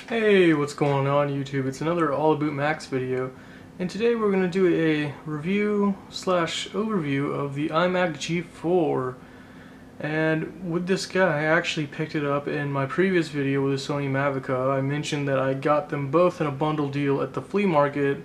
Hey, what's going on YouTube? It's another All About Macs video, and today we're going to do a review slash overview of the Imac G4. And with this guy, I actually picked it up in my previous video with the Sony Mavica. I mentioned that I got them both in a bundle deal at the flea market.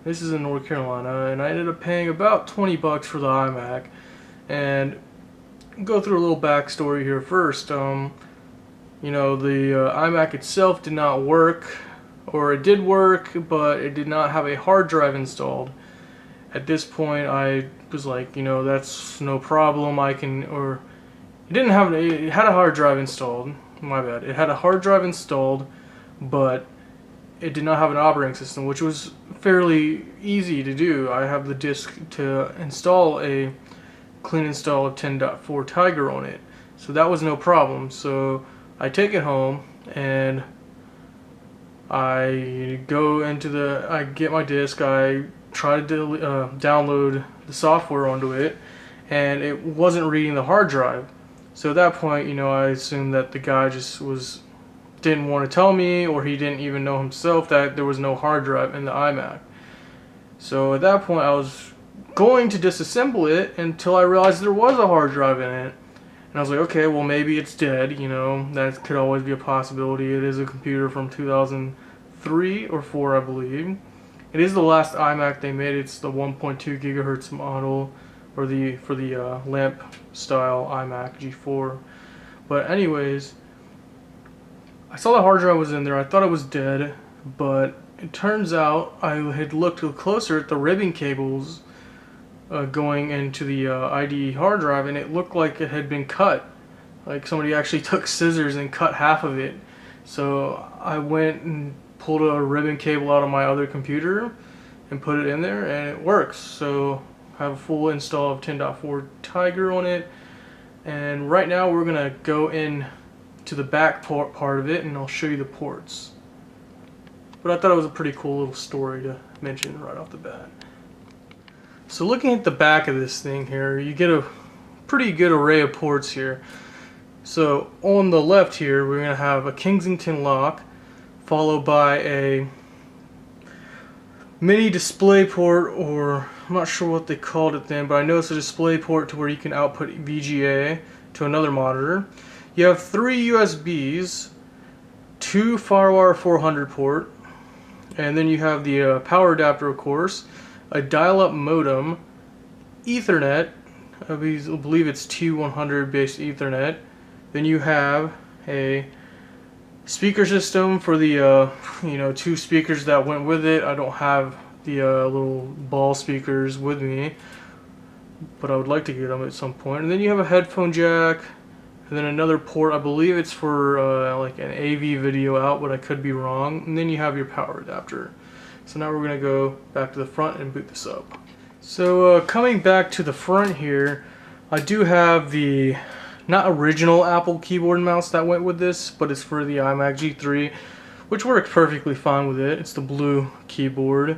This is in North Carolina, and I ended up paying about 20 bucks for the iMac. And go through a little backstory here first. You know, the iMac itself did not work, or it did work, but it did not have a hard drive installed. At this point, I was like, you know, that's no problem. I can, or it didn't have, it had a hard drive installed. My bad. It had a hard drive installed, but it did not have an operating system, which was fairly easy to do. I have the disk to install a clean install of 10.4 Tiger on it, so that was no problem. So I take it home and I go into I get my disk, I try to download the software onto it, and it wasn't reading the hard drive. So at that point, you know, I assumed that the guy just didn't want to tell me, or he didn't even know himself that there was no hard drive in the iMac. So at that point, I was going to disassemble it until I realized there was a hard drive in it. And I was like, okay, well, maybe it's dead, you know, that could always be a possibility. It is a computer from 2003 or 4, I believe. It is the last iMac they made. It's the 1.2 gigahertz model, or for the lamp style iMac G4. But anyways, I saw the hard drive was in there. I thought it was dead, but it turns out I had looked closer at the ribbon cables going into the IDE hard drive, and it looked like it had been cut. Like somebody actually took scissors and cut half of it. So I went and pulled a ribbon cable out of my other computer and put it in there, and it works. So I have a full install of 10.4 Tiger on it, and right now we're gonna go in to the back part of it, and I'll show you the ports. But I thought it was a pretty cool little story to mention right off the bat. So looking at the back of this thing here, you get a pretty good array of ports here. So on the left here, we're going to have a Kensington lock, followed by a mini display port, or I'm not sure what they called it then, but I know it's a display port to where you can output VGA to another monitor. You have 3 USBs, 2 FireWire 400 port, and then you have the power adapter, of course, a dial-up modem, Ethernet, I believe it's T100 based Ethernet. Then you have a speaker system for the you know, 2 speakers that went with it. I don't have the little ball speakers with me, but I would like to get them at some point. And then you have a headphone jack, and then another port. I believe it's for like an AV video out, but I could be wrong. And then you have your power adapter. So now we're going to go back to the front and boot this up. So coming back to the front here, I do have the not original Apple keyboard and mouse that went with this, but it's for the iMac G3, which works perfectly fine with it. It's the blue keyboard.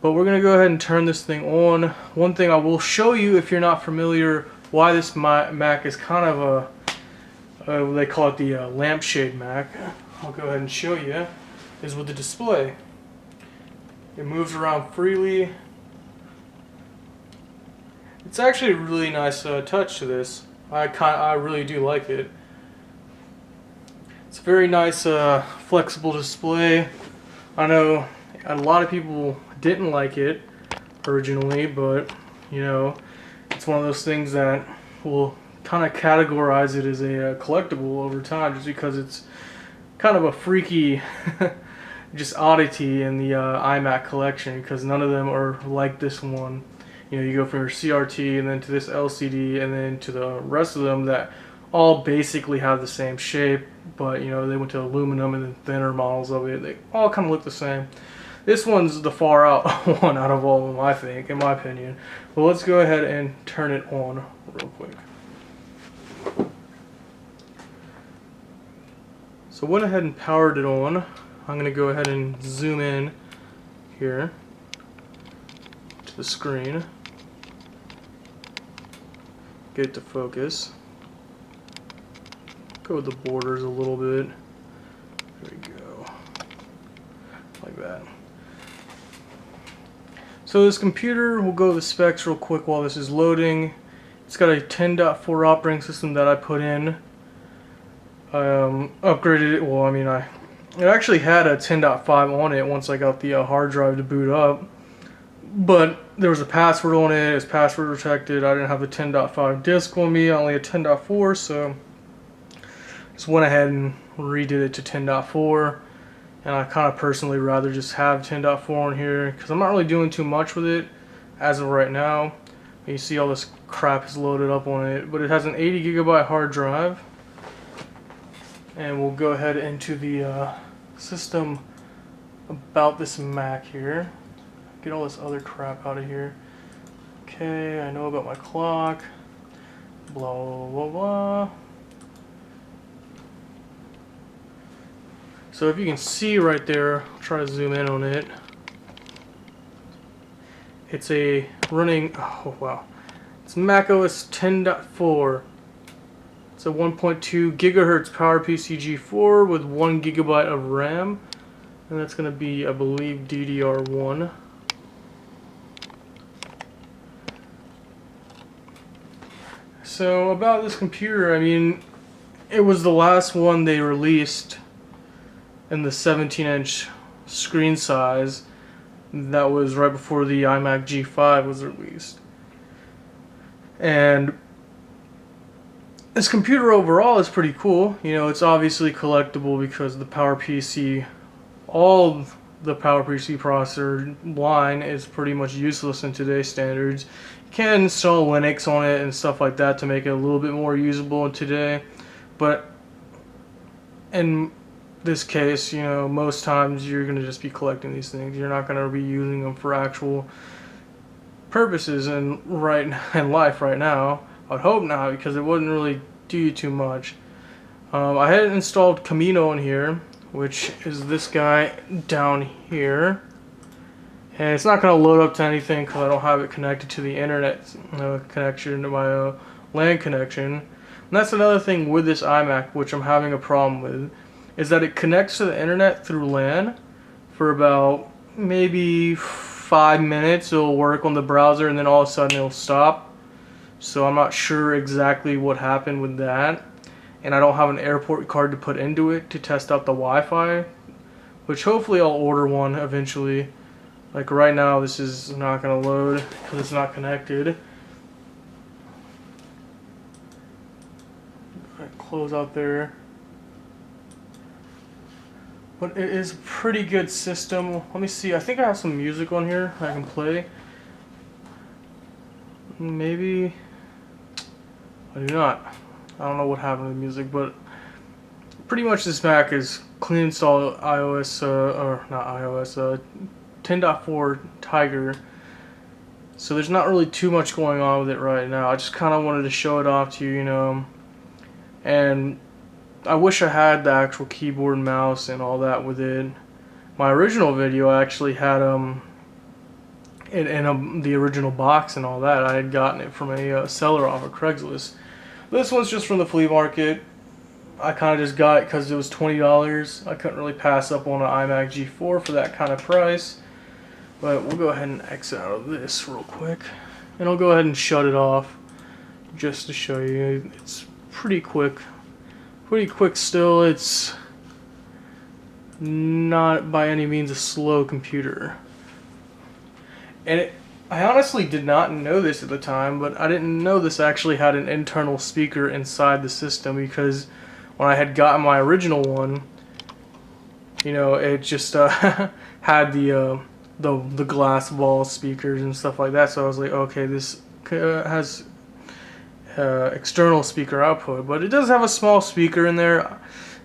But we're going to go ahead and turn this thing on. One thing I will show you, if you're not familiar, why this Mac is kind of a, they call it the lampshade Mac. I'll go ahead and show you, is with the display. It moves around freely. It's actually a really nice touch to this. I really do like it. It's a very nice flexible display. I know a lot of people didn't like it originally, but you know, it's one of those things that will kind of categorize it as a collectible over time, just because it's kind of a freaky just oddity in the iMac collection, because none of them are like this one. You know, you go from your CRT and then to this LCD and then to the rest of them that all basically have the same shape, but you know, they went to aluminum and then thinner models of it. They all kind of look the same. This one's the far out one out of all of them, I think, in my opinion. Well, let's go ahead and turn it on real quick. So went ahead and powered it on. I'm going to go ahead and zoom in here to the screen, get it to focus, go with the borders a little bit. There we go. like that. So this computer, we'll go to the specs real quick while this is loading. It's got a 10.4 operating system that I put in. Upgraded it, well, I mean, it actually had a 10.5 on it once I got the hard drive to boot up. But there was a password on it, it's password protected. I didn't have the 10.5 disk on me, I only had 10.4, so just went ahead and redid it to 10.4. And I kind of personally rather just have 10.4 on here because I'm not really doing too much with it as of right now. You see all this crap is loaded up on it, but it has an 80 gigabyte hard drive. And we'll go ahead into the system about this Mac here. Get all this other crap out of here. Okay, I know about my clock. Blah, blah, blah, blah. So if you can see right there, I'll try to zoom in on it. It's a running, oh wow. It's Mac OS 10.4. It's a 1.2 gigahertz PowerPC G4 with 1 gigabyte of RAM. And that's going to be, I believe, DDR1. So about this computer, I mean, it was the last one they released in the 17-inch screen size. That was right before the Imac G4 was released. And this computer overall is pretty cool. You know, it's obviously collectible because the PowerPC, all the PowerPC processor line is pretty much useless in today's standards. You can install Linux on it and stuff like that to make it a little bit more usable today. But in this case, you know, most times you're going to just be collecting these things. You're not going to be using them for actual purposes in life right now. I would hope not, because it wouldn't really do you too much. I had installed Camino in here, which is this guy down here. And it's not going to load up to anything because I don't have it connected to the internet connection, to my LAN connection. And that's another thing with this iMac, which I'm having a problem with, is that it connects to the internet through LAN for about maybe 5 minutes. It'll work on the browser and then all of a sudden it'll stop. So I'm not sure exactly what happened with that. And I don't have an airport card to put into it to test out the Wi-Fi, which hopefully I'll order one eventually. Like right now this is not going to load because it's not connected. Close out there. But it is a pretty good system. Let me see, I think I have some music on here I can play. Maybe I do not. I don't know what happened to the music, but pretty much this Mac is clean installed iOS, or not iOS, 10.4 Tiger. So there's not really too much going on with it right now. I just kind of wanted to show it off to you, you know. And I wish I had the actual keyboard and mouse and all that with it. My original video I actually had in the original box and all that. I had gotten it from a seller off of Craigslist. This one's just from the flea market. I kind of just got it because it was $20. I couldn't really pass up on an Imac G4 for that kind of price. But we'll go ahead and exit out of this real quick. And I'll go ahead and shut it off just to show you. It's pretty quick. Pretty quick still. It's not by any means a slow computer. And I honestly did not know this at the time, but I didn't know this actually had an internal speaker inside the system, because when I had gotten my original one, you know, it just had the glass ball speakers and stuff like that. So I was like, okay, this has external speaker output, but it does have a small speaker in there.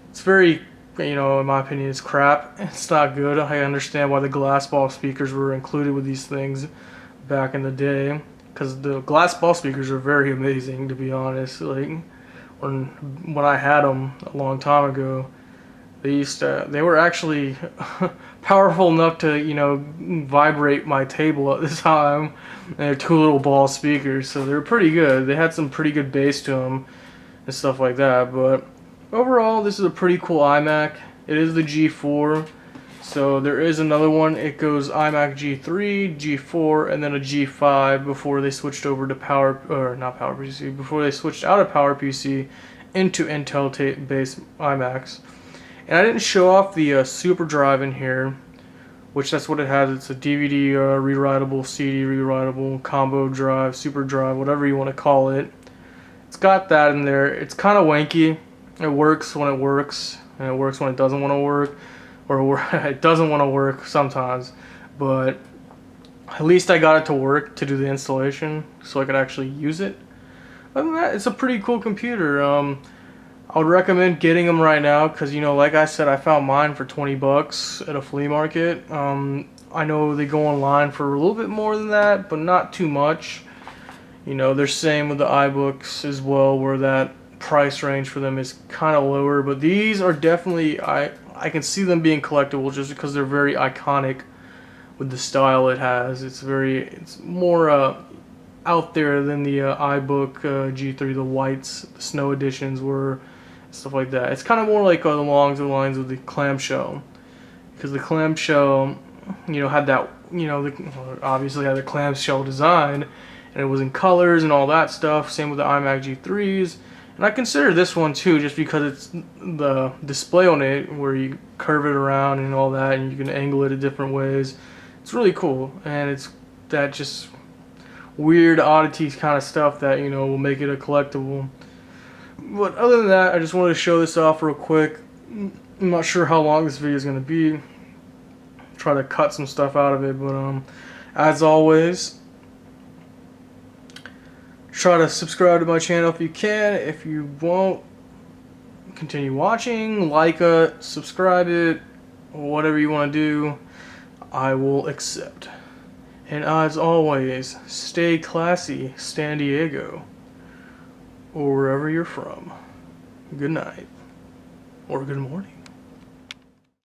It's very, you know, in my opinion, it's crap. It's not good. I understand why the glass ball speakers were included with these things back in the day, because the glass ball speakers are very amazing, to be honest. Like when I had them a long time ago, they were actually powerful enough to, you know, vibrate my table at the time. And they're two little ball speakers, so they're pretty good. They had some pretty good bass to them and stuff like that. But overall, this is a pretty cool iMac. It is the G4, So there is another one. It goes Imac G3, G4, and then a G5 before they switched over to not PowerPC, before they switched out of PowerPC into Intel-based iMacs. And I didn't show off the Super Drive in here, which that's what it has. It's a DVD rewritable, CD rewritable, combo drive, Super Drive, whatever you want to call it. It's got that in there. It's kind of wanky. It works when it works, and it works when it doesn't want to work, or it doesn't want to work sometimes. But at least I got it to work to do the installation, so I could actually use it. Other than that, it's a pretty cool computer. I would recommend getting them right now because, you know, like I said, I found mine for 20 bucks at a flea market. I know they go online for a little bit more than that, but not too much. You know, they're same with the iBooks as well, where that price range for them is kind of lower. But these are definitely, I can see them being collectible just because they're very iconic with the style it has. It's more out there than the iBook G3, the whites, the snow editions were, stuff like that. It's kind of more like along the lines with the clamshell, because the clamshell, you know, had that, you know, obviously had the clamshell design, and it was in colors and all that stuff. Same with the iMac G3s, and I consider this one too, just because it's the display on it where you curve it around and all that, and you can angle it in different ways. It's really cool, and it's that just weird oddities kind of stuff that, you know, will make it a collectible. But other than that, I just wanted to show this off real quick. I'm not sure how long this video is going to be. Try to cut some stuff out of it, but as always, try to subscribe to my channel if you can. If you won't, continue watching, like it, subscribe it, whatever you want to do, I will accept. And as always, stay classy, San Diego, or wherever you're from. Good night, or good morning.